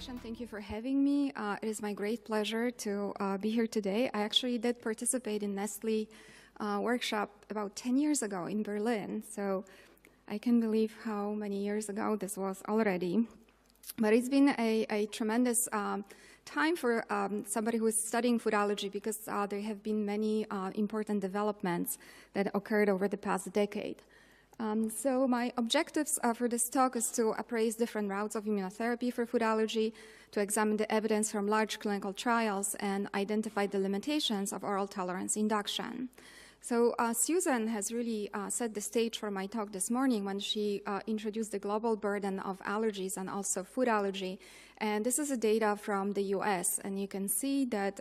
invitation. Thank you for having me. It is my great pleasure to be here today. I actually did participate in Nestlé workshop about 10 years ago in Berlin. So I can believe how many years ago this was already. But it's been a tremendous time for somebody who is studying food allergy because there have been many important developments that occurred over the past decade. So my objectives for this talk is to appraise different routes of immunotherapy for food allergy, to examine the evidence from large clinical trials, and identify the limitations of oral tolerance induction. So Susan has really set the stage for my talk this morning when she introduced the global burden of allergies and also food allergy. And this is the data from the US. And you can see that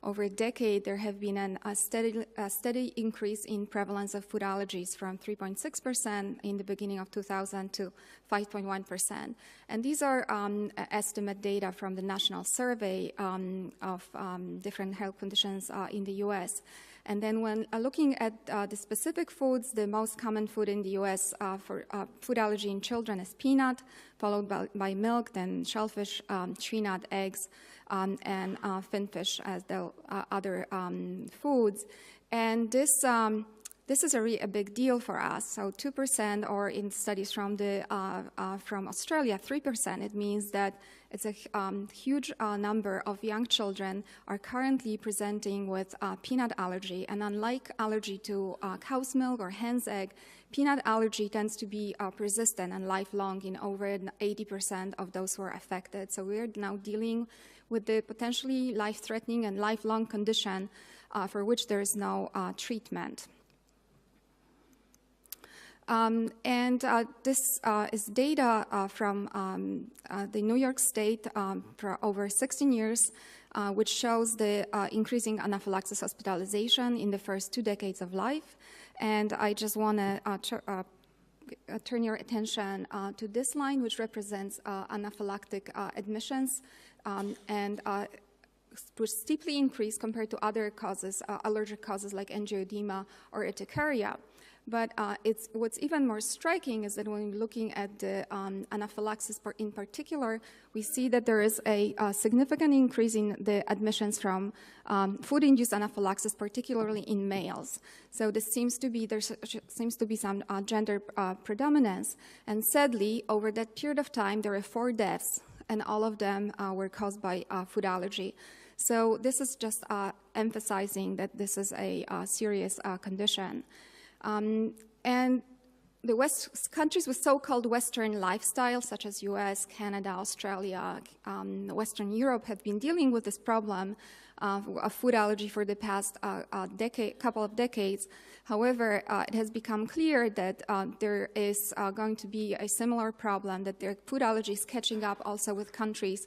over a decade, there have been a steady increase in prevalence of food allergies from 3.6% in the beginning of 2000 to 5.1%. And these are estimate data from the national survey of different health conditions in the US. And then when looking at the specific foods, the most common food in the US for food allergy in children is peanut, followed by milk, then shellfish, tree nut, eggs, and finfish as the other foods. And this is really a big deal for us. So 2%, or in studies from Australia, 3%. It means that it's a huge number of young children are currently presenting with peanut allergy. And unlike allergy to cow's milk or hen's egg, peanut allergy tends to be persistent and lifelong in over 80% of those who are affected. So we're now dealing with the potentially life-threatening and lifelong condition for which there is no treatment. This is data from the New York State for over 16 years, which shows the increasing anaphylaxis hospitalization in the first 2 decades of life. And I just want to turn your attention to this line, which represents anaphylactic admissions, and which steeply increased compared to other causes, allergic causes like angioedema or urticaria. But what's even more striking is that when we're looking at the anaphylaxis in particular, we see that there is a significant increase in the admissions from food-induced anaphylaxis, particularly in males. So there seems to be some gender predominance. And sadly, over that period of time, there were 4 deaths, and all of them were caused by food allergy. So this is just emphasizing that this is a serious condition. And the countries with so-called Western lifestyle, such as US, Canada, Australia, Western Europe, have been dealing with this problem of food allergy for the past couple of decades. However, it has become clear that there is going to be a similar problem, that their food allergy is catching up also with countries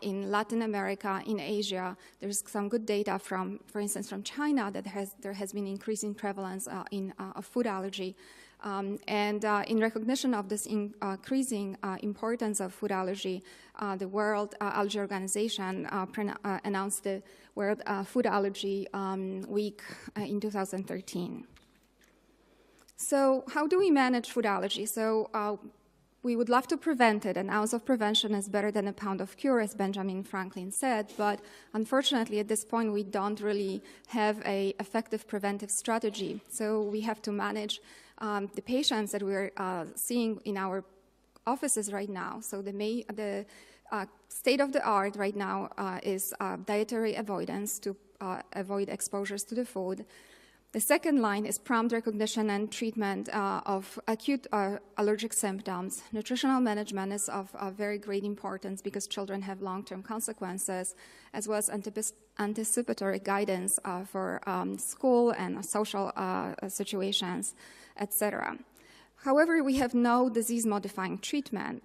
in Latin America, in Asia. There's some good data from, for instance, from China that there has been increasing prevalence of food allergy. In recognition of this increasing importance of food allergy, the World Allergy Organization announced the World Food Allergy Week in 2013. So how do we manage food allergy? So we would love to prevent it. An ounce of prevention is better than a pound of cure, as Benjamin Franklin said. But unfortunately, at this point, we don't really have an effective preventive strategy. So we have to manage the patients that we're seeing in our offices right now. So the state of the art right now is dietary avoidance to avoid exposures to the food. The second line is prompt recognition and treatment of acute allergic symptoms. Nutritional management is of very great importance because children have long-term consequences, as well as anticipatory guidance for school and social situations, etc. However, we have no disease-modifying treatment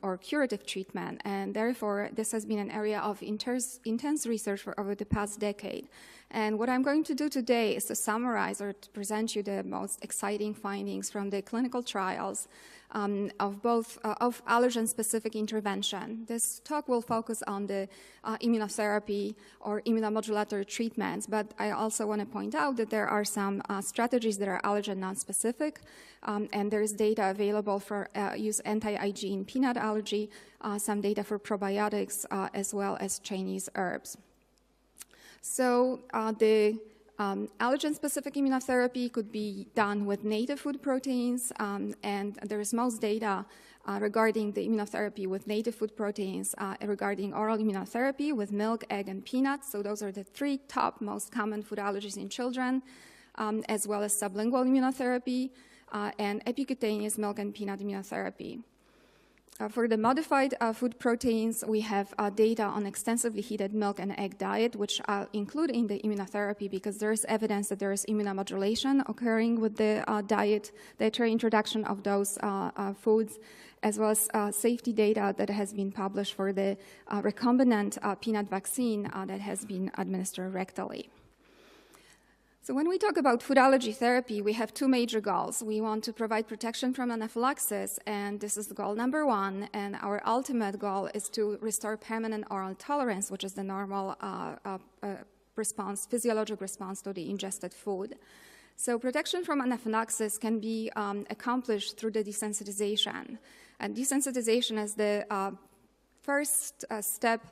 or curative treatment, and therefore this has been an area of intense research for over the past decade. And what I'm going to do today is to summarize or to present you the most exciting findings from the clinical trials of both of allergen-specific intervention. This talk will focus on the immunotherapy or immunomodulatory treatments, but I also want to point out that there are some strategies that are allergen non-specific, and there's data available for use anti-IG in peanut allergy, some data for probiotics, as well as Chinese herbs. So the allergen-specific immunotherapy could be done with native food proteins, and there is most data regarding the immunotherapy with native food proteins regarding oral immunotherapy with milk, egg, and peanuts. So those are the three top most common food allergies in children, as well as sublingual immunotherapy and epicutaneous milk and peanut immunotherapy. For the modified food proteins, we have data on extensively heated milk and egg diet, which I'll include in the immunotherapy because there is evidence that there is immunomodulation occurring with the dietary introduction of those foods, as well as safety data that has been published for the recombinant peanut vaccine that has been administered rectally. So when we talk about food allergy therapy, we have two major goals. We want to provide protection from anaphylaxis, and this is goal number one. And our ultimate goal is to restore permanent oral tolerance, which is the normal response, physiologic response to the ingested food. So protection from anaphylaxis can be accomplished through the desensitization. And desensitization is the first step,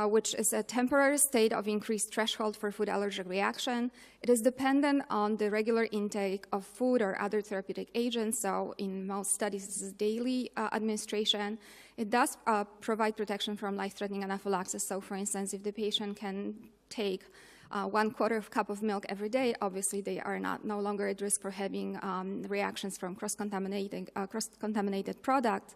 which is a temporary state of increased threshold for food allergic reaction. It is dependent on the regular intake of food or other therapeutic agents. So in most studies, this is daily administration. It does provide protection from life-threatening anaphylaxis. So for instance, if the patient can take 1/4 cup of milk every day, obviously they are no longer at risk for having reactions from cross-contaminated product.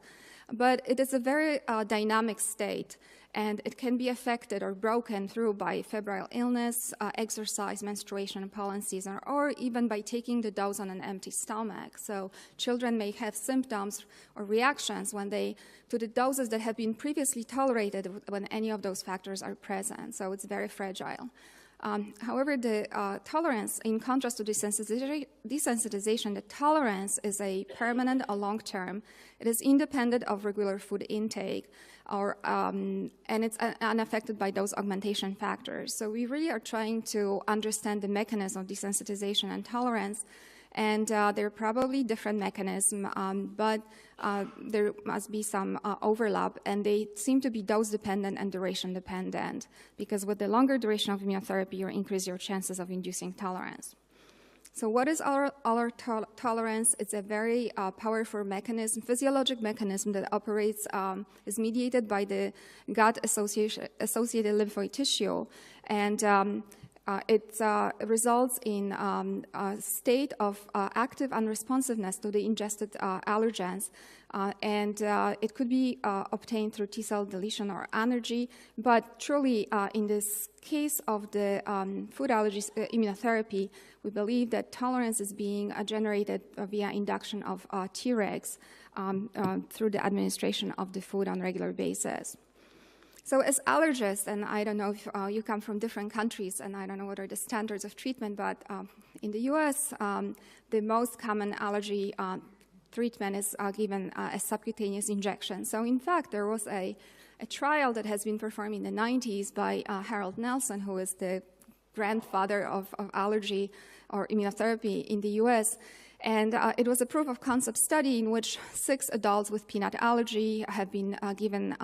But it is a very dynamic state, and it can be affected or broken through by febrile illness, exercise, menstruation, pollen season, or even by taking the dose on an empty stomach. So children may have symptoms or reactions to the doses that have been previously tolerated when any of those factors are present. So it's very fragile. However, the tolerance, in contrast to desensitization, the tolerance is a permanent or long-term. It is independent of regular food intake, and it's unaffected by those augmentation factors. So we really are trying to understand the mechanism of desensitization and tolerance, and there are probably different mechanisms, but there must be some overlap, and they seem to be dose-dependent and duration-dependent, because with the longer duration of immunotherapy, you increase your chances of inducing tolerance. So what is our tolerance? It's a very powerful mechanism, physiologic mechanism that operates, is mediated by the gut-associated lymphoid tissue, and it results in a state of active unresponsiveness to the ingested allergens, and it could be obtained through T-cell deletion or anergy, but truly in this case of the food allergies immunotherapy, we believe that tolerance is being generated via induction of Tregs through the administration of the food on a regular basis. So as allergists, and I don't know if you come from different countries, and I don't know what are the standards of treatment, but in the US, the most common allergy treatment is given as subcutaneous injection. So in fact, there was a trial that has been performed in the 90s by Harold Nelson, who is the grandfather of allergy or immunotherapy in the US. And it was a proof of concept study in which 6 adults with peanut allergy have been given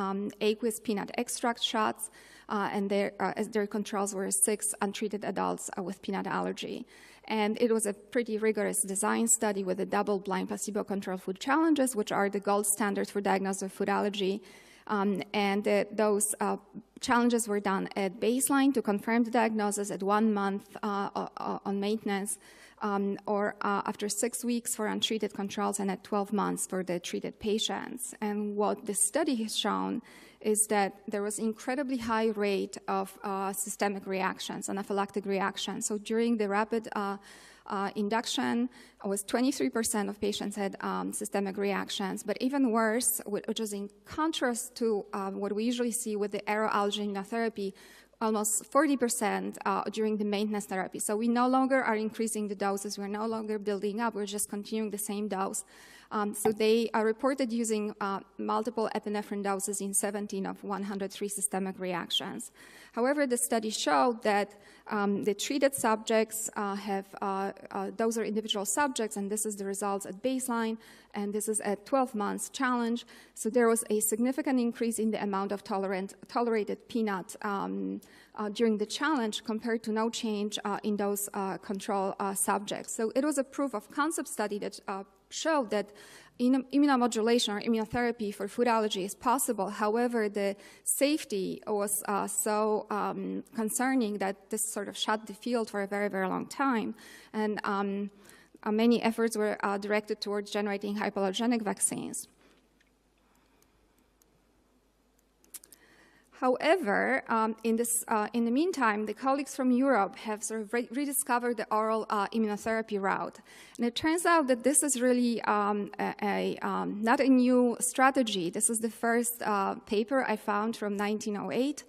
aqueous peanut extract shots, and their controls were 6 untreated adults with peanut allergy. And it was a pretty rigorous design study with a double-blind placebo-controlled food challenges, which are the gold standard for diagnosis of food allergy. Those challenges were done at baseline to confirm the diagnosis, at 1 month on maintenance, or after 6 weeks for untreated controls, and at 12 months for the treated patients. And what the study has shown is that there was incredibly high rate of systemic reactions, anaphylactic reactions. So during the rapid induction, was 23% of patients had systemic reactions, but even worse, which is in contrast to what we usually see with the aeroallergen immunotherapy, almost 40% during the maintenance therapy. So we no longer are increasing the doses. We're no longer building up. We're just continuing the same dose. So they are reported using multiple epinephrine doses in 17 of 103 systemic reactions. However, the study showed that the treated subjects those are individual subjects, and this is the results at baseline, and this is at 12 months challenge. So there was a significant increase in the amount of tolerated peanut during the challenge compared to no change in those control subjects. So it was a proof of concept study that showed that immunomodulation or immunotherapy for food allergy is possible. However, the safety was so concerning that this sort of shut the field for a very, very long time. And many efforts were directed towards generating hypoallergenic vaccines. However, in the meantime, the colleagues from Europe have sort of rediscovered the oral immunotherapy route. And it turns out that this is really not a new strategy. This is the first paper I found from 1908,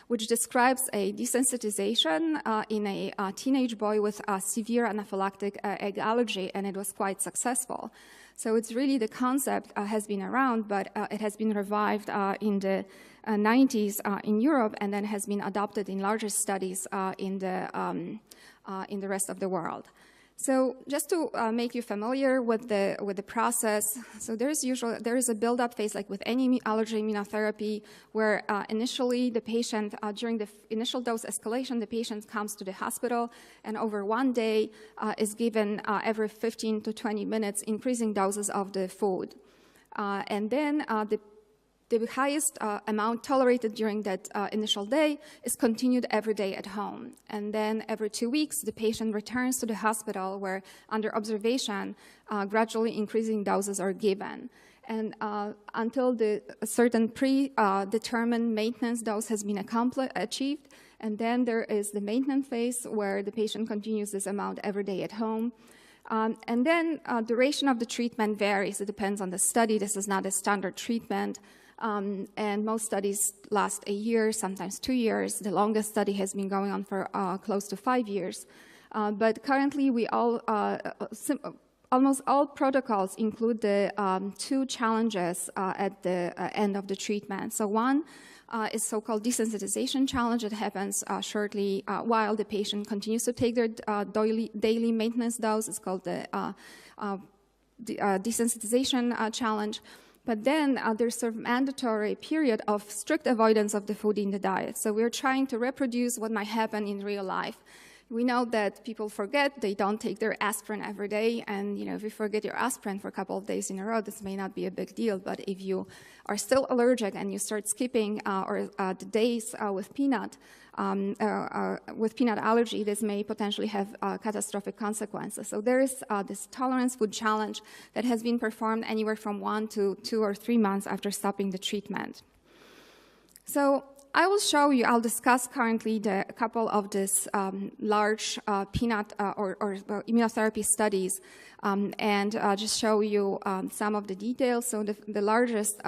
which describes a desensitization in a teenage boy with severe anaphylactic egg allergy, and it was quite successful. So it's really the concept has been around, but it has been revived in the 90s in Europe, and then has been adopted in larger studies in the rest of the world. So just to make you familiar with the process, so there is a build-up phase, like with any allergy immunotherapy, where initially the patient, during the initial dose escalation, the patient comes to the hospital, and over one day is given every 15 to 20 minutes increasing doses of the food. And then the highest amount tolerated during that initial day is continued every day at home. And then every 2 weeks, the patient returns to the hospital where, under observation, gradually increasing doses are given. And until a certain predetermined maintenance dose has been achieved, and then there is the maintenance phase where the patient continues this amount every day at home. And then duration of the treatment varies. It depends on the study. This is not a standard treatment. And most studies last a year, sometimes 2 years. The longest study has been going on for close to 5 years. But currently, almost all protocols include the 2 challenges at the end of the treatment. So one is so-called desensitization challenge. It happens shortly while the patient continues to take their daily maintenance dose. It's called the desensitization challenge. But then there's sort of mandatory period of strict avoidance of the food in the diet. So we're trying to reproduce what might happen in real life. We know that people forget, they don't take their aspirin every day, and if you forget your aspirin for a couple of days in a row, this may not be a big deal, but if you are still allergic and you start skipping the days with peanut allergy, this may potentially have catastrophic consequences. So there is this tolerance food challenge that has been performed anywhere from 1 to 2 or 3 months after stopping the treatment. So I will show you, I'll discuss currently a couple of these large peanut or immunotherapy studies and just show you some of the details. So the largest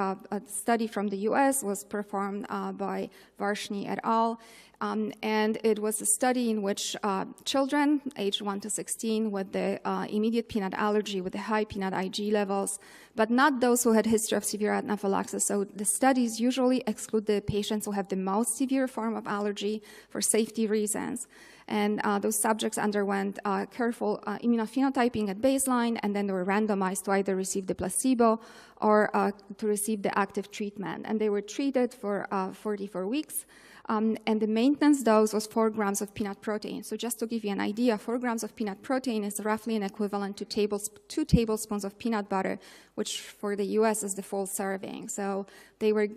study from the US was performed by Varshny et al. And it was a study in which children aged 1 to 16 with the immediate peanut allergy with the high peanut IG levels, but not those who had history of severe anaphylaxis. So the studies usually exclude the patients who have the most severe form of allergy for safety reasons. And those subjects underwent careful immunophenotyping at baseline, and then they were randomized to either receive the placebo or to receive the active treatment. And they were treated for 44 weeks. And the maintenance dose was 4 grams of peanut protein. So just to give you an idea, 4 grams of peanut protein is roughly an equivalent to 2 tablespoons of peanut butter, which for the US is the full serving. So they were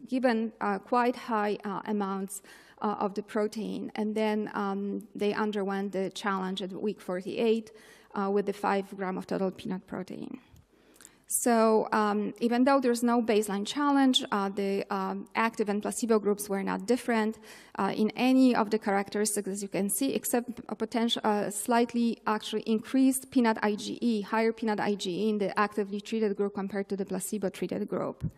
given quite high amounts of the protein. And then they underwent the challenge at week 48 with the 5 gram of total peanut protein. So even though there's no baseline challenge, the active and placebo groups were not different in any of the characteristics, as you can see, except a potential slightly actually increased peanut IgE, higher peanut IgE in the actively treated group compared to the placebo-treated group.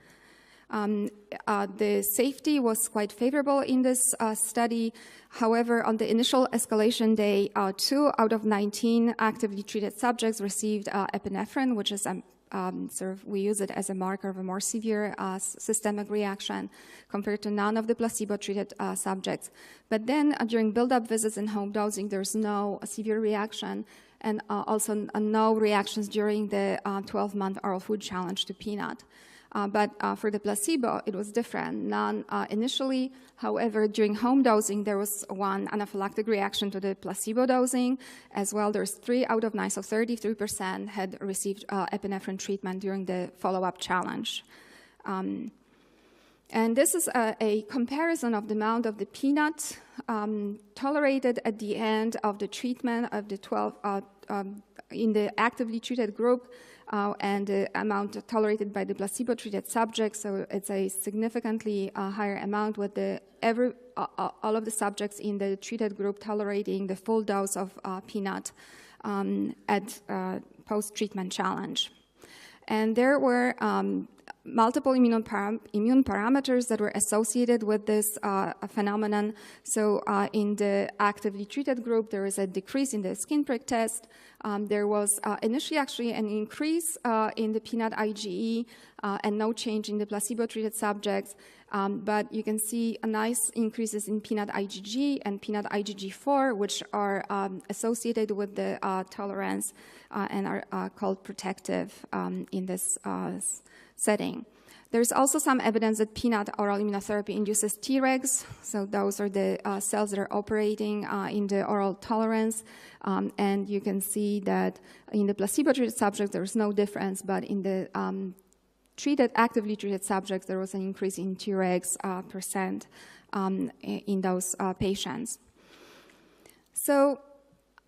The safety was quite favorable in this study. However, on the initial escalation day, 2 out of 19 actively treated subjects received epinephrine, which is we use it as a marker of a more severe systemic reaction compared to none of the placebo-treated subjects. But then during build-up visits and home dosing, there's no severe reaction, and also no reactions during the 12-month oral food challenge to peanut. But for the placebo, it was different. None initially. However, during home dosing, there was one anaphylactic reaction to the placebo dosing. As well, there's 3 out of 9, so 33% had received epinephrine treatment during the follow-up challenge. And this is a comparison of the amount of the peanut tolerated at the end of the treatment of the 12 in the actively treated group and the amount tolerated by the placebo-treated subjects. So it's a significantly higher amount with all of the subjects in the treated group tolerating the full dose of peanut at post-treatment challenge. And there were multiple immune parameters that were associated with this phenomenon. So in the actively treated group, there was a decrease in the skin prick test. There was initially actually an increase in the peanut IgE and no change in the placebo-treated subjects. But you can see a nice increases in peanut IgG and peanut IgG4, which are associated with the tolerance and are called protective in this setting. There's also some evidence that peanut oral immunotherapy induces Tregs. So those are the cells that are operating in the oral tolerance. And you can see that in the placebo-treated subjects, there's no difference, but in the actively treated subjects, there was an increase in Tregs percent in those patients. So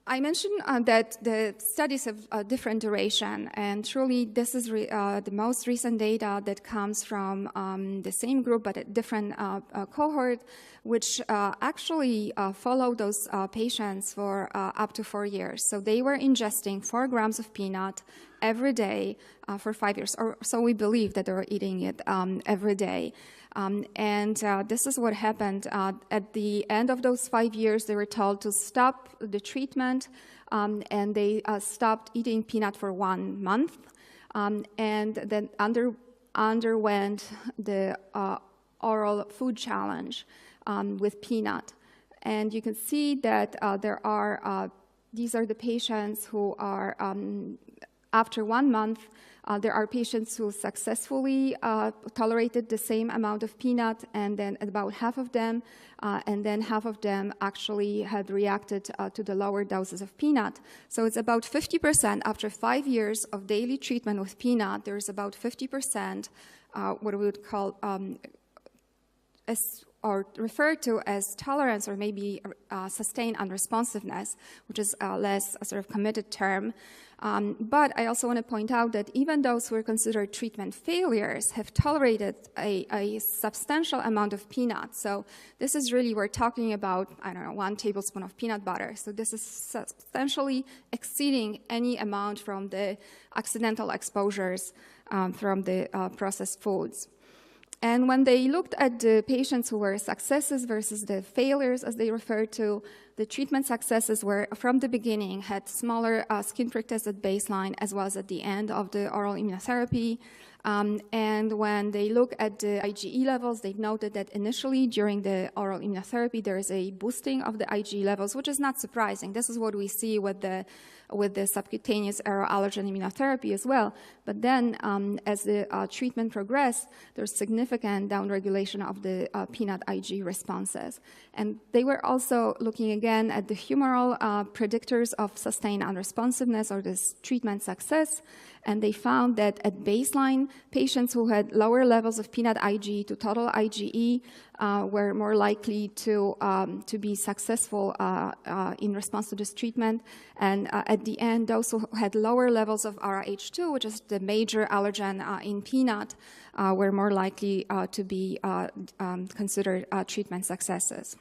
I mentioned that the studies have a different duration, and truly this is the most recent data that comes from the same group but a different cohort, which actually followed those patients for up to 4 years. So they were ingesting 4 grams of peanut every day for 5 years, or so we believe that they were eating it every day. And this is what happened. At the end of those 5 years, they were told to stop the treatment, and they stopped eating peanut for 1 month, and then underwent the oral food challenge with peanut. And you can see that these are the patients who are, after 1 month, there are patients who successfully tolerated the same amount of peanut, and then about half of them, and then half of them actually had reacted to the lower doses of peanut. So it's about 50% after 5 years of daily treatment with peanut. There's about 50% what we would call or referred to as tolerance, or maybe sustained unresponsiveness, which is a less sort of committed term. But I also want to point out that even those who are considered treatment failures have tolerated a substantial amount of peanut. So this is really, we're talking about, 1 tablespoon of peanut butter. So this is substantially exceeding any amount from the accidental exposures from the processed foods. And when they looked at the patients who were successes versus the failures, as they referred to, the treatment successes were, from the beginning, had smaller skin prick tests at baseline as well as at the end of the oral immunotherapy. And when they look at the IgE levels, they noted that initially during the oral immunotherapy, there is a boosting of the IgE levels, which is not surprising. This is what we see with the subcutaneous allergen immunotherapy as well. But then as the treatment progressed, there's significant downregulation of the peanut IgE responses. And they were also looking again at the humoral predictors of sustained unresponsiveness or this treatment success. And they found that at baseline, patients who had lower levels of peanut IgE to total IgE were more likely to be successful in response to this treatment. And at the end, those who had lower levels of RH2, which is the major allergen in peanut, were more likely to be considered treatment successes.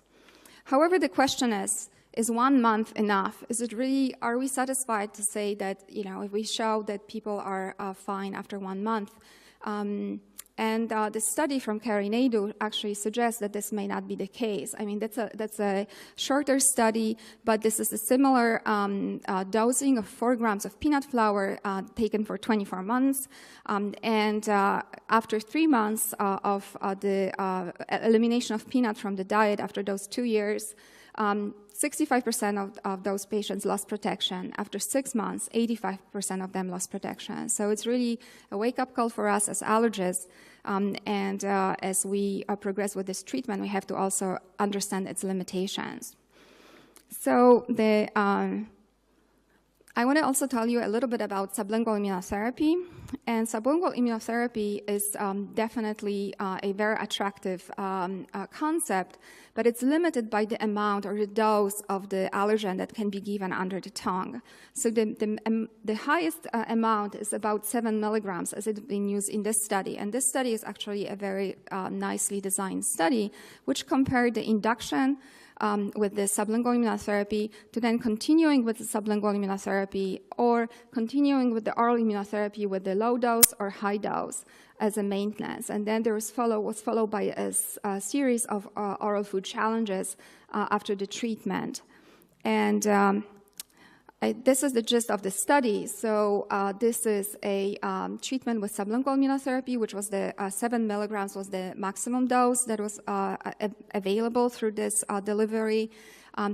However, the question is, is 1 month enough? Is it really, are we satisfied to say that, if we show that people are fine after 1 month? And the study from Carrie Naidoo actually suggests that this may not be the case. I mean, that's a shorter study, but this is a similar dosing of 4 grams of peanut flour taken for 24 months. And after 3 months of the elimination of peanut from the diet after those 2 years, 65% of those patients lost protection. After 6 months, 85% of them lost protection. So it's really a wake-up call for us as allergists. And as we progress with this treatment, we have to also understand its limitations. So I want to also tell you a little bit about sublingual immunotherapy. And sublingual immunotherapy is definitely a very attractive concept, but it's limited by the amount or the dose of the allergen that can be given under the tongue. So the highest amount is about 7 milligrams as it's been used in this study. And this study is actually a very nicely designed study, which compared the induction with the sublingual immunotherapy to then continuing with the sublingual immunotherapy or continuing with the oral immunotherapy with the low dose or high dose as a maintenance. And then there was followed by a series of oral food challenges after the treatment. And this is the gist of the study. So this is a treatment with sublingual immunotherapy, which was the 7 milligrams was the maximum dose that was available through this delivery.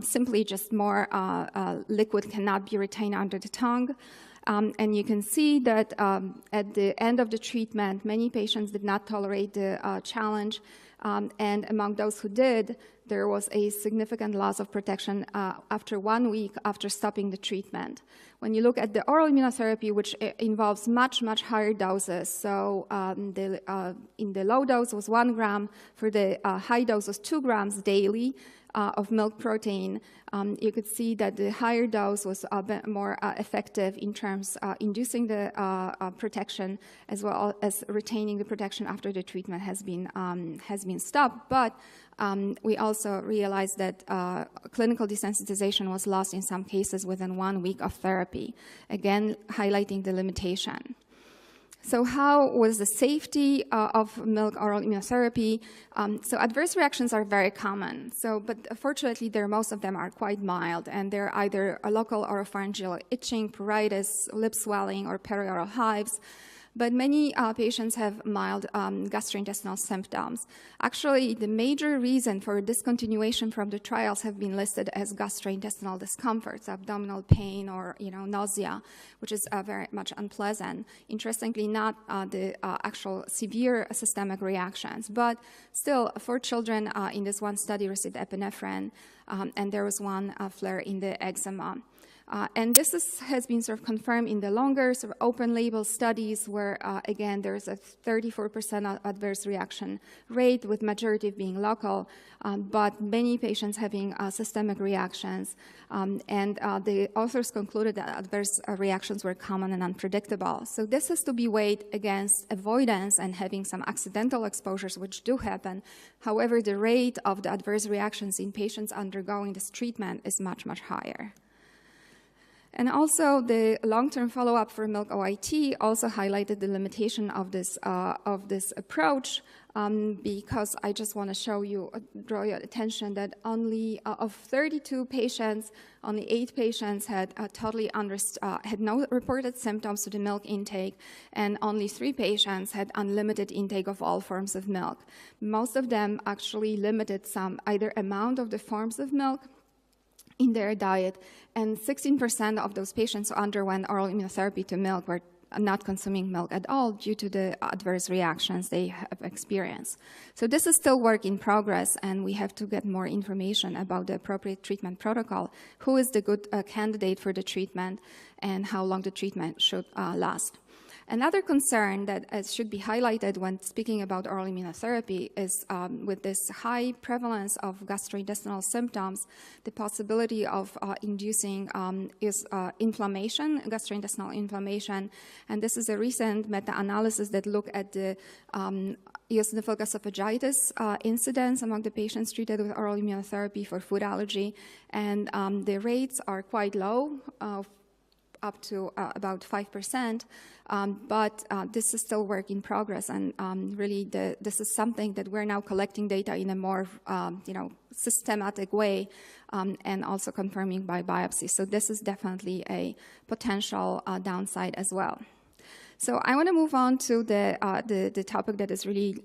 Simply just more liquid cannot be retained under the tongue. And you can see that at the end of the treatment, many patients did not tolerate the challenge. And among those who did, there was a significant loss of protection after 1 week after stopping the treatment. When you look at the oral immunotherapy, which involves much, much higher doses, so in the low dose was 1 gram, for the high dose was 2 grams daily of milk protein, you could see that the higher dose was a bit more effective in terms of inducing the protection as well as retaining the protection after the treatment has been stopped. But we also realized that clinical desensitization was lost in some cases within 1 week of therapy, again highlighting the limitation. So how was the safety of milk oral immunotherapy? So adverse reactions are very common. But fortunately, most of them are quite mild, and they're either a local oropharyngeal itching, pruritus, lip swelling, or perioral hives. But many patients have mild gastrointestinal symptoms. Actually, the major reason for discontinuation from the trials have been listed as gastrointestinal discomforts, abdominal pain, or nausea, which is very much unpleasant. Interestingly, not the actual severe systemic reactions. But still, 4 children in this one study received epinephrine, and there was 1 flare in the eczema. And this has been sort of confirmed in the longer sort of open-label studies where, again, there's a 34% adverse reaction rate, with majority being local, but many patients having systemic reactions. And the authors concluded that adverse reactions were common and unpredictable. So this has to be weighed against avoidance and having some accidental exposures, which do happen. However, the rate of the adverse reactions in patients undergoing this treatment is much, much higher. And also, the long-term follow-up for milk OIT also highlighted the limitation of this approach, because I just want to draw your attention that only of 32 patients, only 8 patients had had no reported symptoms to the milk intake, and only 3 patients had unlimited intake of all forms of milk. Most of them actually limited some either amount of the forms of milk in their diet, and 16% of those patients who underwent oral immunotherapy to milk were not consuming milk at all due to the adverse reactions they have experienced. So this is still work in progress, and we have to get more information about the appropriate treatment protocol, who is the good candidate for the treatment, and how long the treatment should last. Another concern that should be highlighted when speaking about oral immunotherapy is with this high prevalence of gastrointestinal symptoms, the possibility of inducing inflammation, gastrointestinal inflammation. And this is a recent meta-analysis that looked at the eosinophilic esophagitis incidence among the patients treated with oral immunotherapy for food allergy. And the rates are quite low, up to about 5%, but this is still work in progress, and really this is something that we're now collecting data in a more systematic way, and also confirming by biopsy. So this is definitely a potential downside as well. So I want to move on to the topic that is really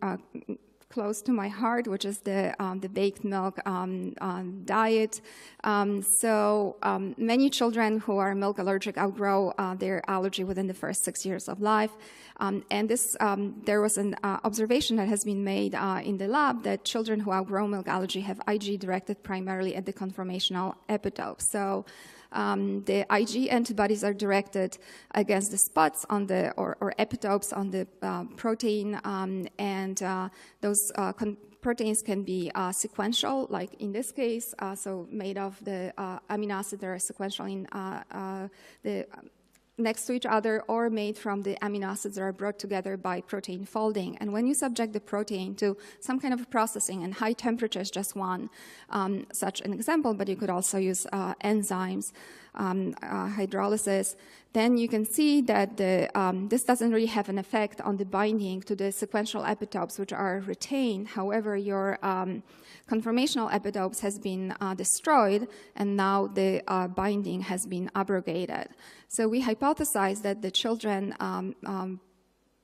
close to my heart, which is the baked milk diet. Many children who are milk allergic outgrow their allergy within the first 6 years of life. And this, there was an observation that has been made in the lab that children who outgrow milk allergy have IgE directed primarily at the conformational epitope. So the IgE antibodies are directed against the spots on the or epitopes on the protein, and those proteins can be sequential, like in this case, so made of the amino acids that are sequential in the next to each other, or made from the amino acids that are brought together by protein folding. And when you subject the protein to some kind of processing, and high temperature is just one such an example, but you could also use enzymes, hydrolysis, then you can see that this doesn't really have an effect on the binding to the sequential epitopes, which are retained. However, your conformational epitopes has been destroyed, and now the binding has been abrogated. So we hypothesize that the children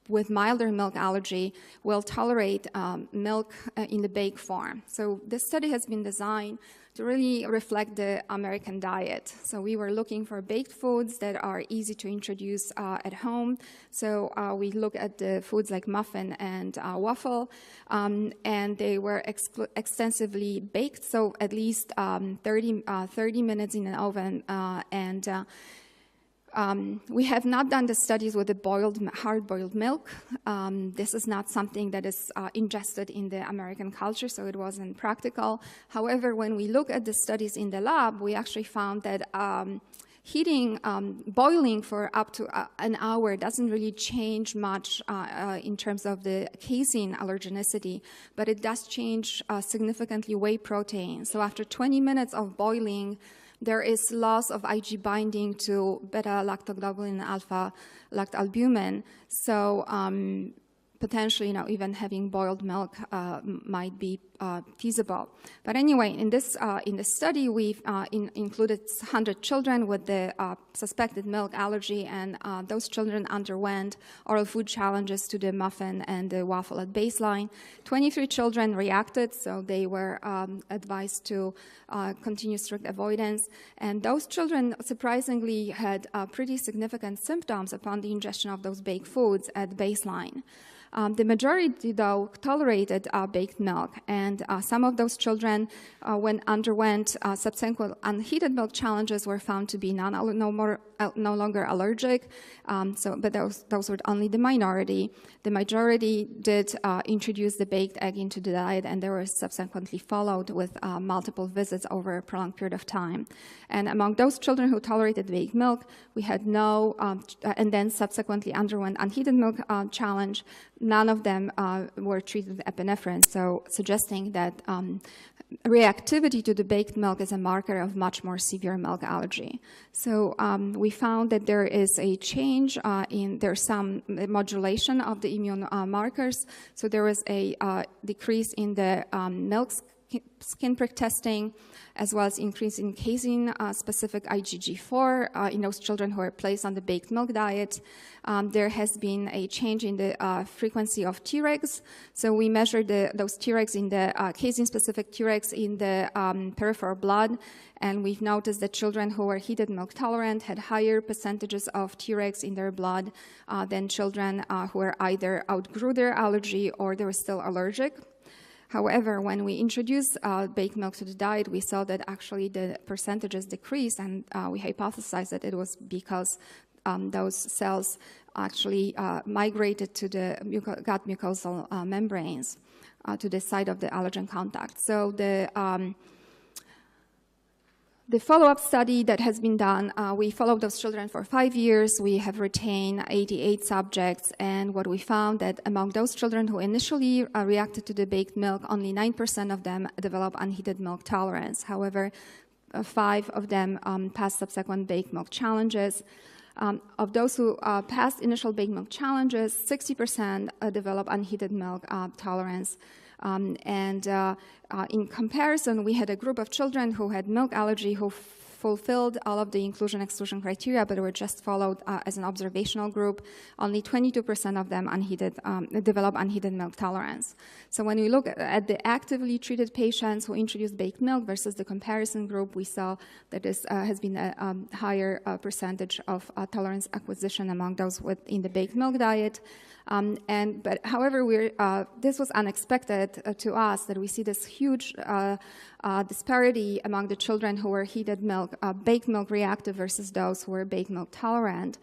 with milder milk allergy will tolerate milk in the baked form. So this study has been designed to really reflect the American diet. So we were looking for baked foods that are easy to introduce at home. So we look at the foods like muffin and waffle, and they were extensively baked, so at least 30 minutes in an oven, we have not done the studies with the hard-boiled milk. This is not something that is ingested in the American culture, so it wasn't practical. However, when we look at the studies in the lab, we actually found that boiling for up to an hour doesn't really change much in terms of the casein allergenicity, but it does change significantly whey protein. So after 20 minutes of boiling, there is loss of IgE binding to beta-lactoglobulin and alpha-lactalbumin. So potentially, even having boiled milk might be feasible. But anyway, in this study, we've included 100 children with the suspected milk allergy, and those children underwent oral food challenges to the muffin and the waffle at baseline. 23 children reacted, so they were advised to continue strict avoidance. And those children, surprisingly, had pretty significant symptoms upon the ingestion of those baked foods at baseline. The majority, though, tolerated baked milk, and some of those children, when underwent subsequent unheated milk challenges, were found to be no longer allergic. But those were only the minority. The majority did introduce the baked egg into the diet, and they were subsequently followed with multiple visits over a prolonged period of time. And among those children who tolerated baked milk, we had no, and then subsequently underwent unheated milk challenge. None of them were treated with epinephrine, so suggesting that reactivity to the baked milk is a marker of much more severe milk allergy. So we found that there is a change there's some modulation of the immune markers. So there was a decrease in the milk skin prick testing, as well as increase in casein-specific IgG4 in those children who are placed on the baked milk diet. There has been a change in the frequency of Tregs. So we measured those Tregs in the casein-specific Tregs in the peripheral blood, and we've noticed that children who were heated milk tolerant had higher percentages of Tregs in their blood than children who were either outgrew their allergy or they were still allergic. However, when we introduced baked milk to the diet, we saw that actually the percentages decreased, and we hypothesized that it was because those cells actually migrated to the gut mucosal membranes, to the site of the allergen contact. So the follow-up study that has been done, we followed those children for 5 years. We have retained 88 subjects, and what we found that among those children who initially reacted to the baked milk, only 9% of them developed unheated milk tolerance. However, 5 of them passed subsequent baked milk challenges. Of those who passed initial baked milk challenges, 60% developed unheated milk tolerance. In comparison, we had a group of children who had milk allergy who fulfilled all of the inclusion-exclusion criteria, but were just followed as an observational group. Only 22% of them developed unheated milk tolerance. So when we look at the actively treated patients who introduced baked milk versus the comparison group, we saw that this has been a higher percentage of tolerance acquisition among those in the baked milk diet. But however, this was unexpected to us, that we see this huge disparity among the children who were heated milk, baked milk reactive versus those who were baked milk tolerant.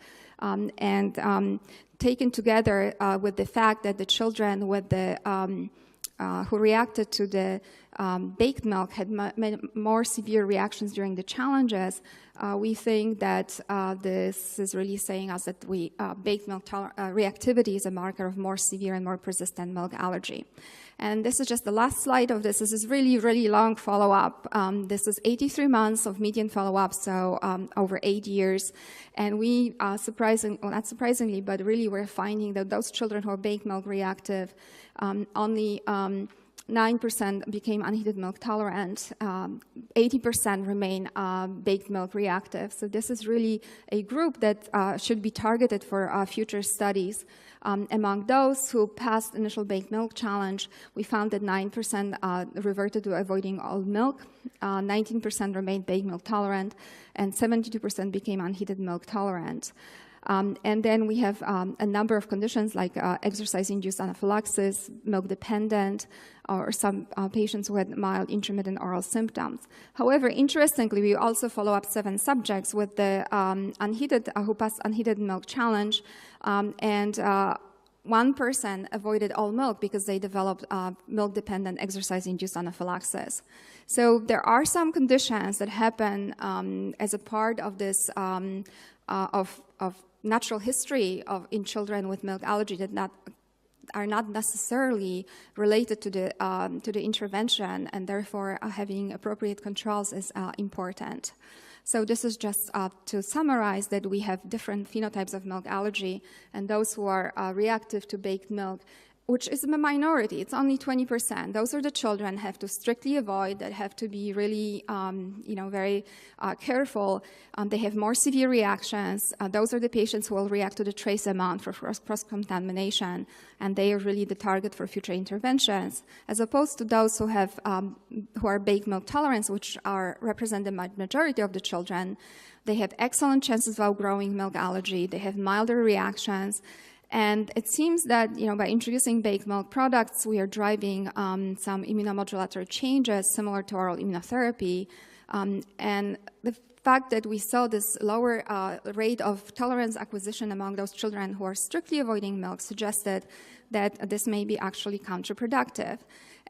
Taken together with the fact that the children with who reacted to the baked milk had more severe reactions during the challenges, we think that this is really saying us that baked milk reactivity is a marker of more severe and more persistent milk allergy. And this is just the last slide of this. This is really, really long follow-up. This is 83 months of median follow-up, so over 8 years. And we, not surprisingly, but really we're finding that those children who are baked milk reactive, only 9% became unheated milk tolerant, 80% remain baked milk reactive. So this is really a group that should be targeted for future studies. Among those who passed initial baked milk challenge, we found that 9% reverted to avoiding all milk, 19% remained baked milk tolerant, and 72% became unheated milk tolerant. And then we have a number of conditions like exercise-induced anaphylaxis, milk-dependent, or some patients who had mild intermittent oral symptoms. However, interestingly, we also follow up 7 subjects with the who passed unheated milk challenge, and 1% avoided all milk because they developed milk-dependent exercise-induced anaphylaxis. So there are some conditions that happen as a part of this of natural history in children with milk allergy that are not necessarily related to the intervention, and therefore having appropriate controls is important. So this is just to summarize that we have different phenotypes of milk allergy, and those who are reactive to baked milk, which is a minority. It's only 20%. Those are the children have to strictly avoid, that have to be really, very careful. They have more severe reactions. Those are the patients who will react to the trace amount for cross-contamination, and they are really the target for future interventions, as opposed to those who have who are baked milk tolerant, which represent the majority of the children. They have excellent chances of outgrowing milk allergy. They have milder reactions. And it seems that, by introducing baked milk products, we are driving some immunomodulatory changes similar to oral immunotherapy. And the fact that we saw this lower rate of tolerance acquisition among those children who are strictly avoiding milk suggested that this may be actually counterproductive.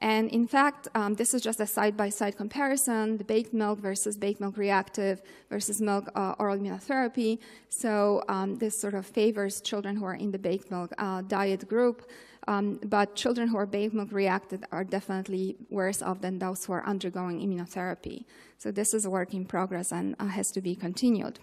And in fact, this is just a side-by-side comparison, the baked milk versus baked milk reactive versus milk oral immunotherapy. So this sort of favors children who are in the baked milk diet group, but children who are baked milk reactive are definitely worse off than those who are undergoing immunotherapy. So this is a work in progress and has to be continued.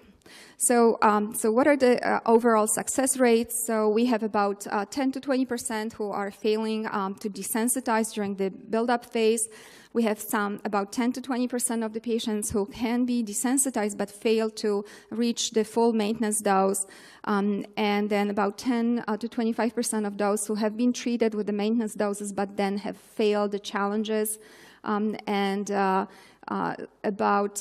So what are the overall success rates? So we have about 10 to 20% who are failing to desensitize during the build-up phase. We have about 10 to 20% of the patients who can be desensitized but fail to reach the full maintenance dose. And then about 10 to 25% of those who have been treated with the maintenance doses but then have failed the challenges. About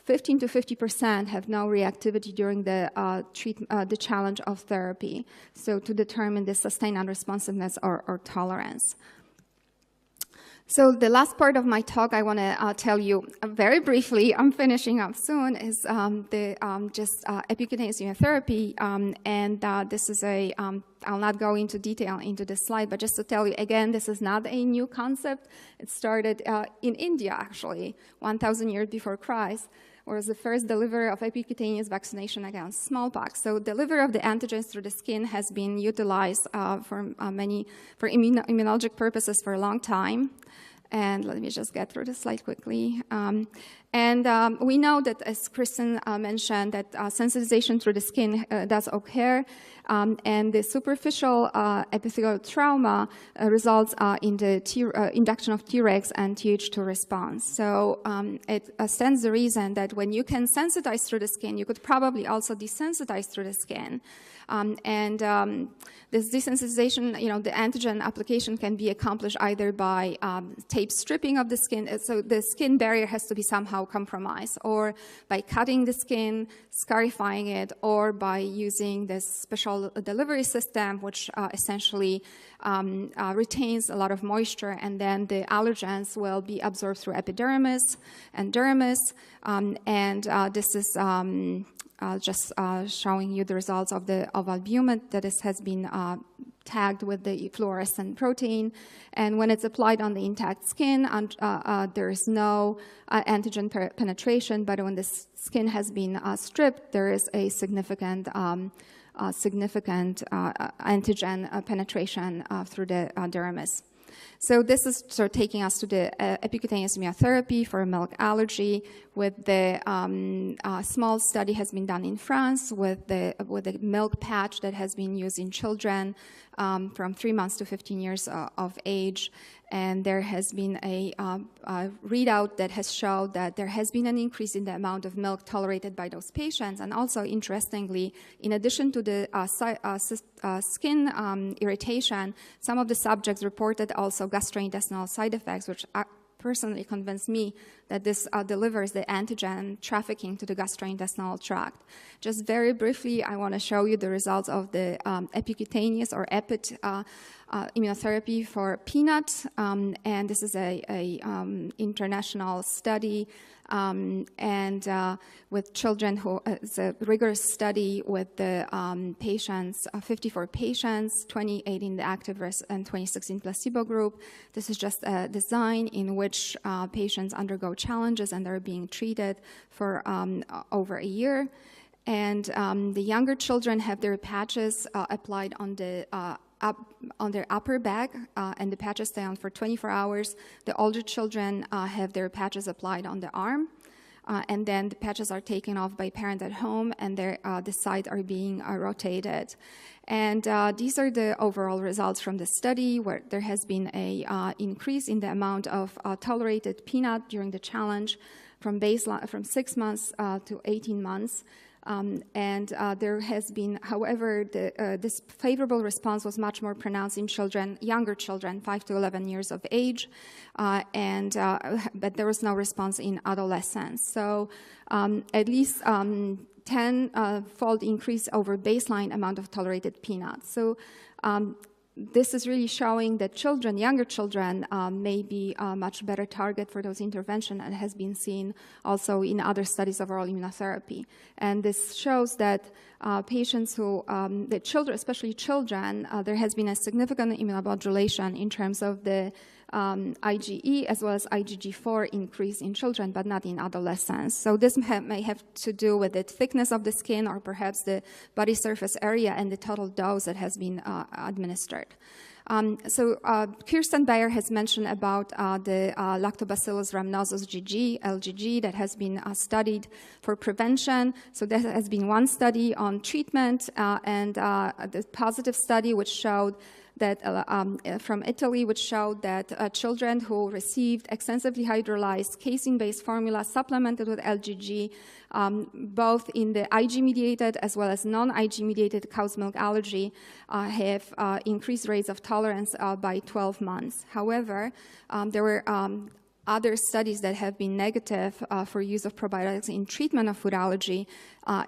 15 to 50% have no reactivity during the challenge of therapy, so to determine the sustained unresponsiveness or tolerance. So the last part of my talk I want to tell you very briefly, I'm finishing up soon, is epicutaneous immunotherapy. This is I'll not go into detail into this slide, but just to tell you again, this is not a new concept. It started in India, actually, 1,000 years before Christ, was the first delivery of epicutaneous vaccination against smallpox. So delivery of the antigens through the skin has been utilized for immunologic purposes for a long time. And let me just get through this slide quickly. We know that, as Kristen mentioned, that sensitization through the skin does occur, and the superficial epithelial trauma results in the induction of Tregs and Th2 response. So it stands the reason that when you can sensitize through the skin, you could probably also desensitize through the skin. This desensitization, the antigen application can be accomplished either by tape stripping of the skin, so the skin barrier has to be somehow compromised, or by cutting the skin, scarifying it, or by using this special delivery system, which essentially retains a lot of moisture, and then the allergens will be absorbed through epidermis and dermis, this is just showing you the results of albumin that has been tagged with the fluorescent protein. And when it's applied on the intact skin, there is no antigen penetration, but when the skin has been stripped, there is a significant antigen penetration through the dermis. So this is sort of taking us to the epicutaneous immunotherapy for milk allergy. With the small study has been done in France with the milk patch that has been used in children from 3 months to 15 years of age. And there has been a readout that has shown that there has been an increase in the amount of milk tolerated by those patients. And also, interestingly, in addition to the skin irritation, some of the subjects reported also gastrointestinal side effects, which personally convinced me that this delivers the antigen trafficking to the gastrointestinal tract. Just very briefly, I want to show you the results of the epicutaneous or EPIT immunotherapy for peanut, and this is a international study, with children who, it's a rigorous study with the patients, 54 patients, 28 in the active and 26 in placebo group. This is just a design in which patients undergo challenges and are being treated for over a year. And the younger children have their patches applied on the on their upper back, and the patches stay on for 24 hours. The older children have their patches applied on the arm, and then the patches are taken off by parents at home, and the sides are being rotated. And these are the overall results from the study, where there has been a increase in the amount of tolerated peanut during the challenge from baseline, from 6 months to 18 months. There has been, however, this favorable response was much more pronounced in children, younger children, 5 to 11 years of age, but there was no response in adolescents. So at least 10-fold increase over baseline amount of tolerated peanuts. So this is really showing that children, younger children, may be a much better target for those interventions, and has been seen also in other studies of oral immunotherapy. And this shows that patients who, the children, especially children, there has been a significant immunomodulation in terms of the IgE as well as IgG4 increase in children, but not in adolescents. So this may have to do with the thickness of the skin, or perhaps the body surface area and the total dose that has been administered. Kirsten Bayer has mentioned about the Lactobacillus rhamnosus GG, LGG, that has been studied for prevention. So there has been one study on treatment, and the positive study which showed that from Italy, which showed that children who received extensively hydrolyzed casein-based formula supplemented with LGG, both in the IG-mediated as well as non-IG-mediated cow's milk allergy, have increased rates of tolerance by 12 months. However, there were other studies that have been negative for use of probiotics in treatment of food allergy,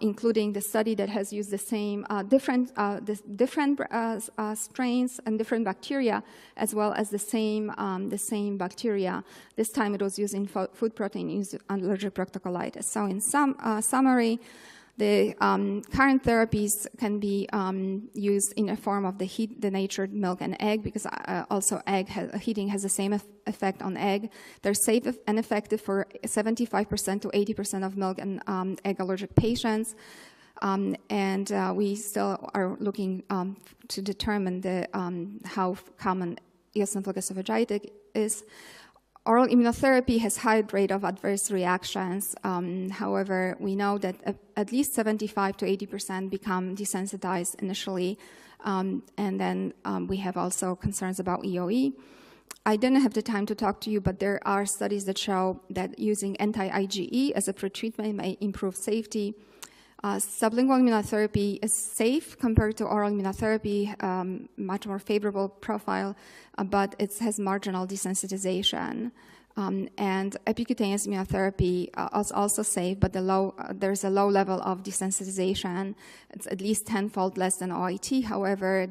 including the study that has used the same different strains and different bacteria, as well as the same bacteria. This time it was used in food protein-induced allergic proctocolitis. So in summary, the current therapies can be used in a form of the denatured milk and egg, because also heating has the same effect on egg. They're safe and effective for 75% to 80% of milk and egg allergic patients. And we still are looking to determine how common eosinophilic esophagitis is. Oral immunotherapy has high rate of adverse reactions. However, we know that at least 75 to 80% become desensitized initially, and then we have also concerns about EOE. I didn't have the time to talk to you, but there are studies that show that using anti-IgE as a pretreatment may improve safety. Sublingual immunotherapy is safe compared to oral immunotherapy, much more favorable profile, but it has marginal desensitization. And epicutaneous immunotherapy is also safe, but there's a low level of desensitization. It's at least 10-fold less than OIT. However,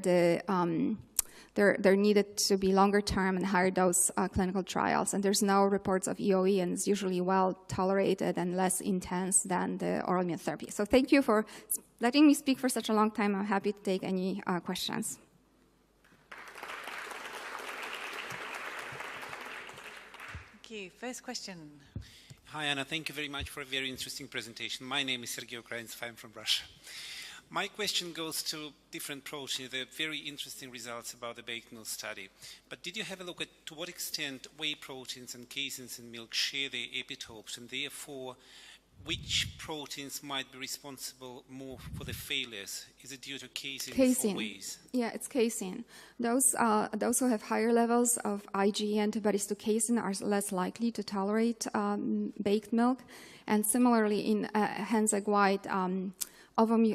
there needed to be longer term and higher dose clinical trials, and there's no reports of EOE, and it's usually well tolerated and less intense than the oral immunotherapy. So thank you for letting me speak for such a long time. I'm happy to take any questions. Thank you. First question. Hi, Anna. Thank you very much for a very interesting presentation. My name is Sergei Ukraintsov. I'm from Russia. My question goes to different proteins. There are very interesting results about the baked milk study. But did you have a look at to what extent whey proteins and caseins in milk share their epitopes, and therefore which proteins might be responsible more for the failures? Is it due to caseins or wheys? Yeah, it's casein. Those who have higher levels of IgE antibodies to casein are less likely to tolerate baked milk. And similarly, in hens, egg white,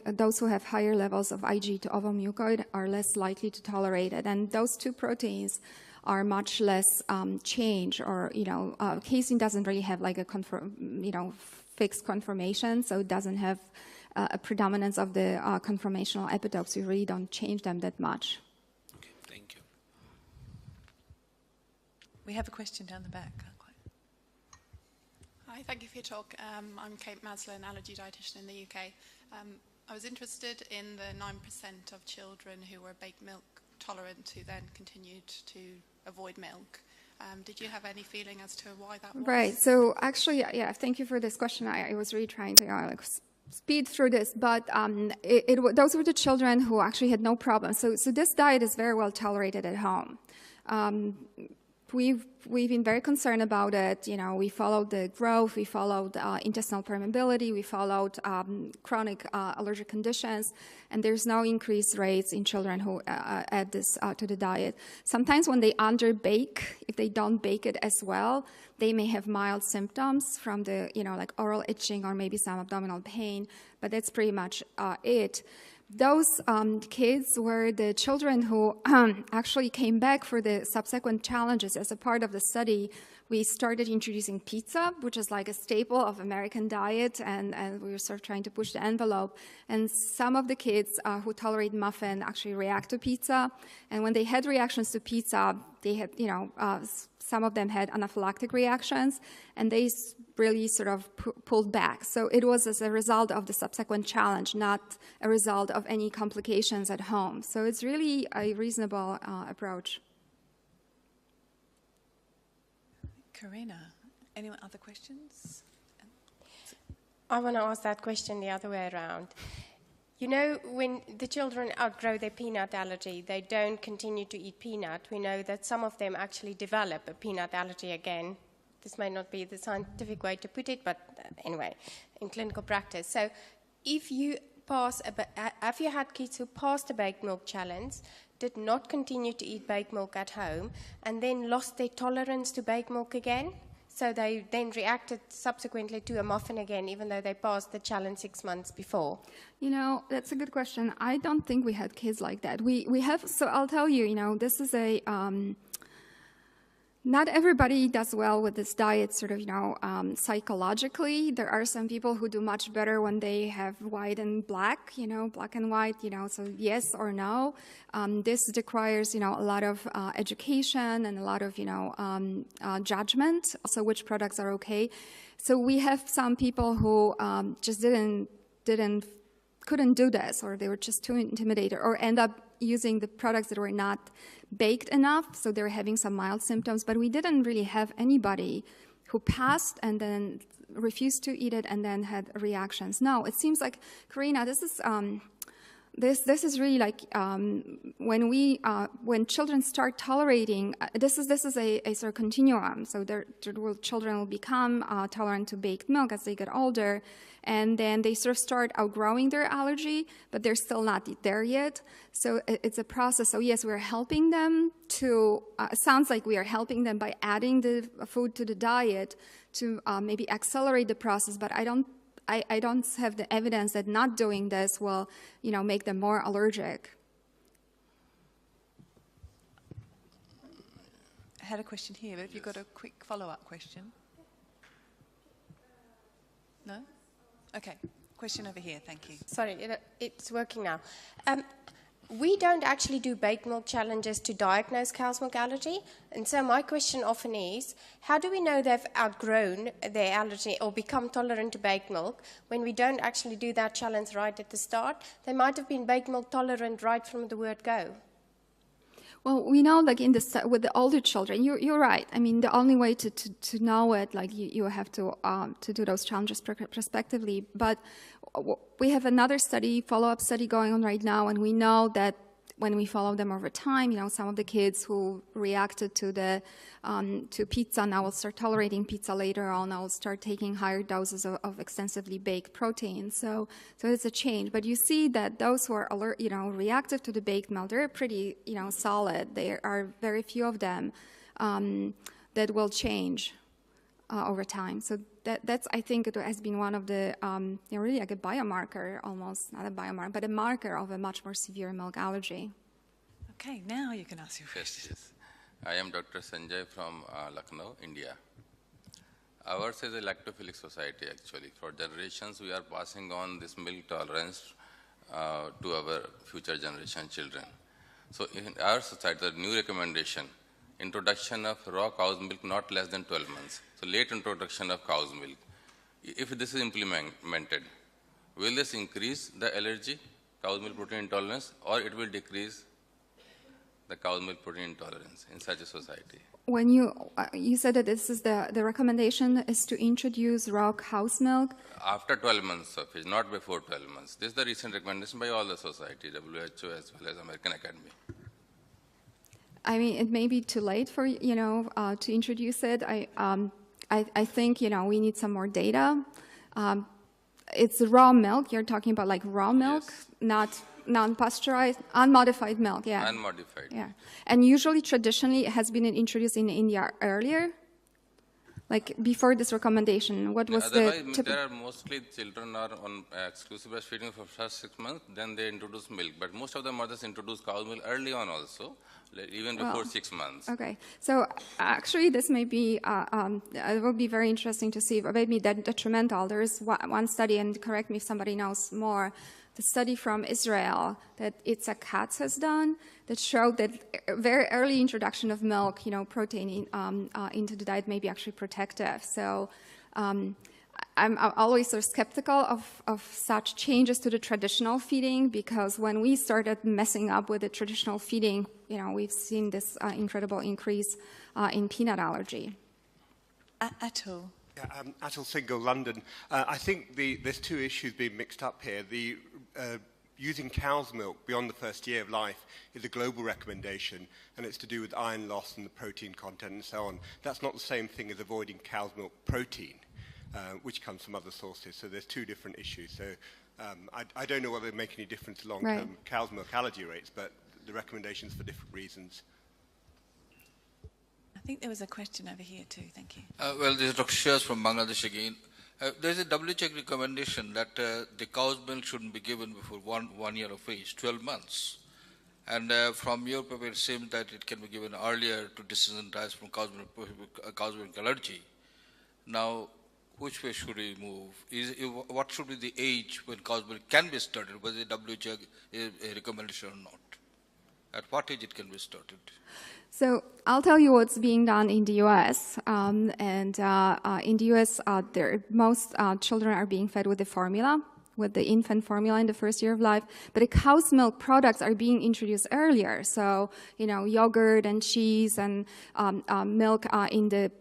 those who have higher levels of IgE to ovomucoid are less likely to tolerate it. And those two proteins are much less change, or, casein doesn't really have like a fixed conformation, so it doesn't have a predominance of the conformational epitopes. You really don't change them that much. Okay, thank you. We have a question down the back. Hi, thank you for your talk. I'm Kate Maslin, allergy dietitian in the UK. I was interested in the 9% of children who were baked milk tolerant who then continued to avoid milk. Did you have any feeling as to why that was? Right. So actually, yeah, thank you for this question. I was really trying to speed through this, but those were the children who actually had no problem. So this diet is very well tolerated at home. We've been very concerned about it. We followed the growth, we followed intestinal permeability, we followed chronic allergic conditions, and there's no increased rates in children who add this to the diet. Sometimes when they underbake, if they don't bake it as well, they may have mild symptoms from the, like oral itching or maybe some abdominal pain, but that's pretty much it. Those kids were the children who actually came back for the subsequent challenges. As a part of the study, we started introducing pizza, which is like a staple of American diet, and we were sort of trying to push the envelope. And some of the kids who tolerate muffin actually react to pizza. And when they had reactions to pizza, they had, some of them had anaphylactic reactions, and they really sort of pulled back. So it was as a result of the subsequent challenge, not a result of any complications at home. So it's really a reasonable approach. Karina, any other questions? I want to ask that question the other way around. When the children outgrow their peanut allergy, they don't continue to eat peanut. We know that some of them actually develop a peanut allergy again. This may not be the scientific way to put it, but anyway, in clinical practice. So if you have you had kids who passed the baked milk challenge, did not continue to eat baked milk at home, and then lost their tolerance to baked milk again? So they then reacted subsequently to a muffin again, even though they passed the challenge 6 months before? That's a good question. I don't think we had kids like that. We have, so I'll tell you, this is a, Not everybody does well with this diet, sort of, psychologically. There are some people who do much better when they have white and black, black and white, so yes or no. This requires, a lot of education and a lot of, judgment, so which products are okay. So we have some people who just couldn't do this, or they were just too intimidated, or end up using the products that were not baked enough, so they're having some mild symptoms. But we didn't really have anybody who passed and then refused to eat it and then had reactions. No, it seems like, Karina, this is really like when children start tolerating. This is a sort of continuum. So children will become tolerant to baked milk as they get older, and then they sort of start outgrowing their allergy, but they're still not there yet. So it's a process. So yes, we're helping them to. It sounds like we are helping them by adding the food to the diet to maybe accelerate the process. But I don't have the evidence that not doing this will, make them more allergic. I had a question here, but have you got a quick follow-up question? No? Okay. Question over here, thank you. Sorry, it's working now. We don't actually do baked milk challenges to diagnose cow's milk allergy. And so my question often is, how do we know they've outgrown their allergy or become tolerant to baked milk when we don't actually do that challenge right at the start? They might have been baked milk tolerant right from the word go. Well, we know, like with the older children, you're right. I mean, the only way to know it, like you have to do those challenges prospectively. But we have another study, follow-up study going on right now, and we know that when we follow them over time, some of the kids who reacted to pizza now will start tolerating pizza later on. Now will start taking higher doses of extensively baked protein. So it's a change. But you see that those who are reactive to the baked milk, they're pretty solid. There are very few of them that will change over time. So that's I think it has been one of the really like a biomarker, almost not a biomarker, but a marker of a much more severe milk allergy. Okay, now you can ask your question. Yes. I am Dr. Sanjay from Lucknow, India. Ours is a lactophilic society actually. For generations we are passing on this milk tolerance to our future generation children. So in our society, the new recommendation, introduction of raw cow's milk not less than 12 months. So late introduction of cow's milk. If this is implemented, will this increase the allergy, cow's milk protein intolerance, or it will decrease the cow's milk protein intolerance in such a society? When you said that this is the recommendation is to introduce raw cow's milk? After 12 months of age, not before 12 months. This is the recent recommendation by all the society, WHO as well as American Academy. I mean, it may be too late for to introduce it. I think we need some more data. It's raw milk. You're talking about like raw milk, Yes. not non-pasteurized, unmodified milk. Yeah. Unmodified. Yeah, and usually, traditionally, it has been introduced in India earlier, like before this recommendation. What was Otherwise, the there are mostly children are on exclusive breastfeeding for first 6 months, then they introduce milk. But most of the mothers introduce cow's milk early on also, even before 6 months. Okay, so actually this may be, it will be very interesting to see, maybe detrimental. There is one study, and correct me if somebody knows more, the study from Israel that Itzhak Katz has done that showed that very early introduction of milk, protein into the diet may be actually protective. So I'm always sort of skeptical of such changes to the traditional feeding, because when we started messing up with the traditional feeding, we've seen this incredible increase in peanut allergy. Atul. Yeah, Atul Singhal, London. I think there's two issues being mixed up here. The using cow's milk beyond the first year of life is a global recommendation, and it's to do with iron loss and the protein content and so on. That's not the same thing as avoiding cow's milk protein, which comes from other sources. So there's two different issues. So I don't know whether they make any difference to long-term cow's milk allergy rates, but the recommendations for different reasons. I think there was a question over here too, thank you. Well, this is Dr. Shears from Bangladesh again. There's a WHO recommendation that the cow's milk shouldn't be given before one year of age, 12 months. And from your paper, it seems that it can be given earlier to desensitize from cosmetic allergy. Now, which way should we move? What should be the age when cosmetic can be started, whether the WHO is a recommendation or not? At what age it can be started? So I'll tell you what's being done in the U.S. In the U.S., most children are being fed with the formula, with the infant formula in the first year of life. But the cow's milk products are being introduced earlier. So, yogurt and cheese and milk in the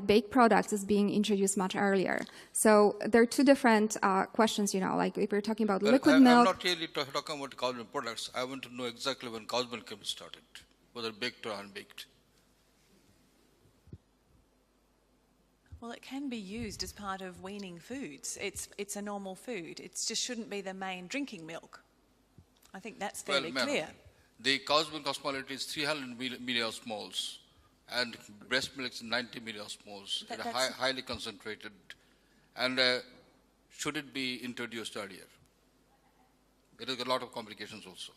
baked products is being introduced much earlier. So there are two different questions, like if we're talking about liquid milk. I'm not really talking about cow's milk products. I want to know exactly when cow's milk can be started, whether baked or unbaked. Well, it can be used as part of weaning foods. It's a normal food. It just shouldn't be the main drinking milk. I think that's fairly clear. The cow's milk osmolality is 300 milliosmoles, and breast milk is 90 milliosmoles. It's highly concentrated. And should it be introduced earlier? There is a lot of complications also.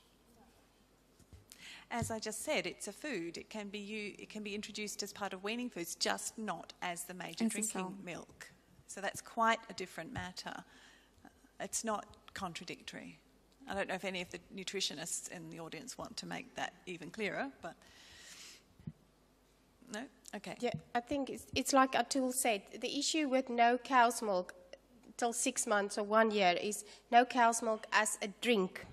As I just said, it's a food. It can be introduced as part of weaning foods, just not as the major drinking milk. So that's quite a different matter. It's not contradictory. I don't know if any of the nutritionists in the audience want to make that even clearer, but no? Okay. Yeah, I think it's like Atul said, the issue with no cow's milk till 6 months or 1 year is no cow's milk as a drink.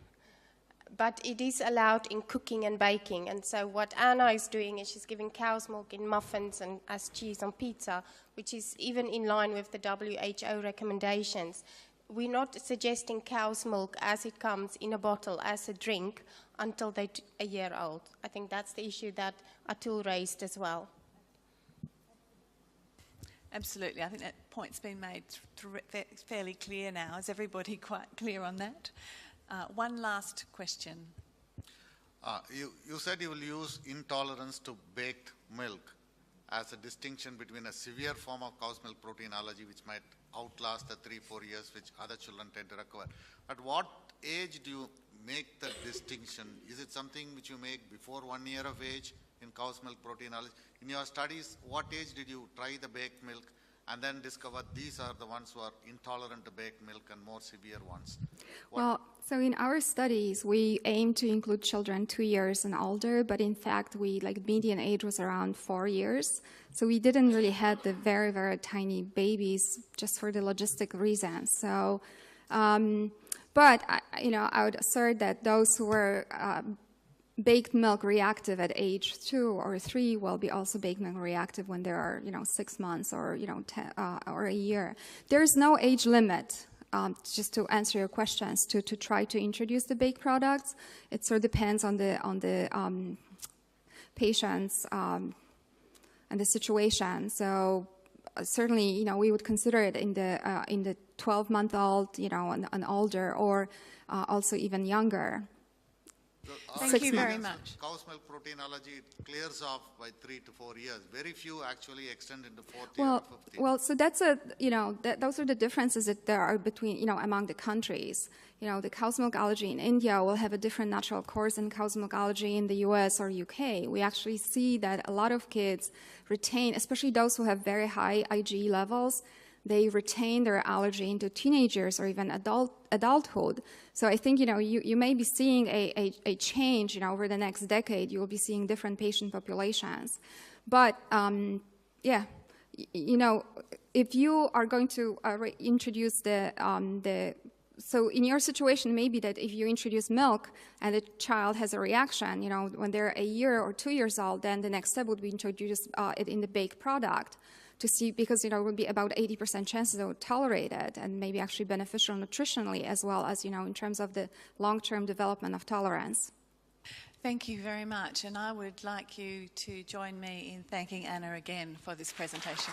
But it is allowed in cooking and baking. And so what Anna is doing is she's giving cow's milk in muffins and as cheese on pizza, which is even in line with the WHO recommendations. We're not suggesting cow's milk as it comes in a bottle as a drink until they're a year old. I think that's the issue that Atul raised as well. Absolutely. I think that point's been made fairly clear now. Is everybody quite clear on that? One last question. You said you will use intolerance to baked milk as a distinction between a severe form of cow's milk protein allergy, which might outlast the 3-4 years, which other children tend to recover. At what age do you make the distinction? Is it something which you make before 1 year of age in cow's milk protein allergy? In your studies, what age did you try the baked milk and then discover these are the ones who are intolerant to baked milk and more severe ones? Well, so in our studies, we aim to include children 2 years and older, but in fact, median age was around 4 years. So we didn't really have the very, very tiny babies just for the logistic reasons. So, but I would assert that those who were baked milk reactive at age 2 or 3 will be also baked milk reactive when they are, 6 months or 10, or a year. There is no age limit. Just to answer your questions, to try to introduce the baked products, it sort of depends on the patients and the situation. So certainly, we would consider it in the 12-month-old, and older, or also even younger. Thank you very much. Cow's milk protein allergy clears off by 3 to 4 years. Very few actually extend into 4th year or 5th year. Well, so that's those are the differences that there are between, among the countries. The cow's milk allergy in India will have a different natural course than cow's milk allergy in the US or UK. We actually see that a lot of kids retain, especially those who have very high IgE levels, they retain their allergy into teenagers or even adulthood. So I think, you may be seeing a change, over the next decade. You will be seeing different patient populations. But, if you are going to introduce so in your situation, maybe that if you introduce milk and the child has a reaction, when they're a year or 2 years old, then the next step would be introduce it in the baked product, to see, because it would be about 80% chances they would tolerate it and maybe actually beneficial nutritionally, as well as in terms of the long-term development of tolerance. Thank you very much, and I would like you to join me in thanking Anna again for this presentation.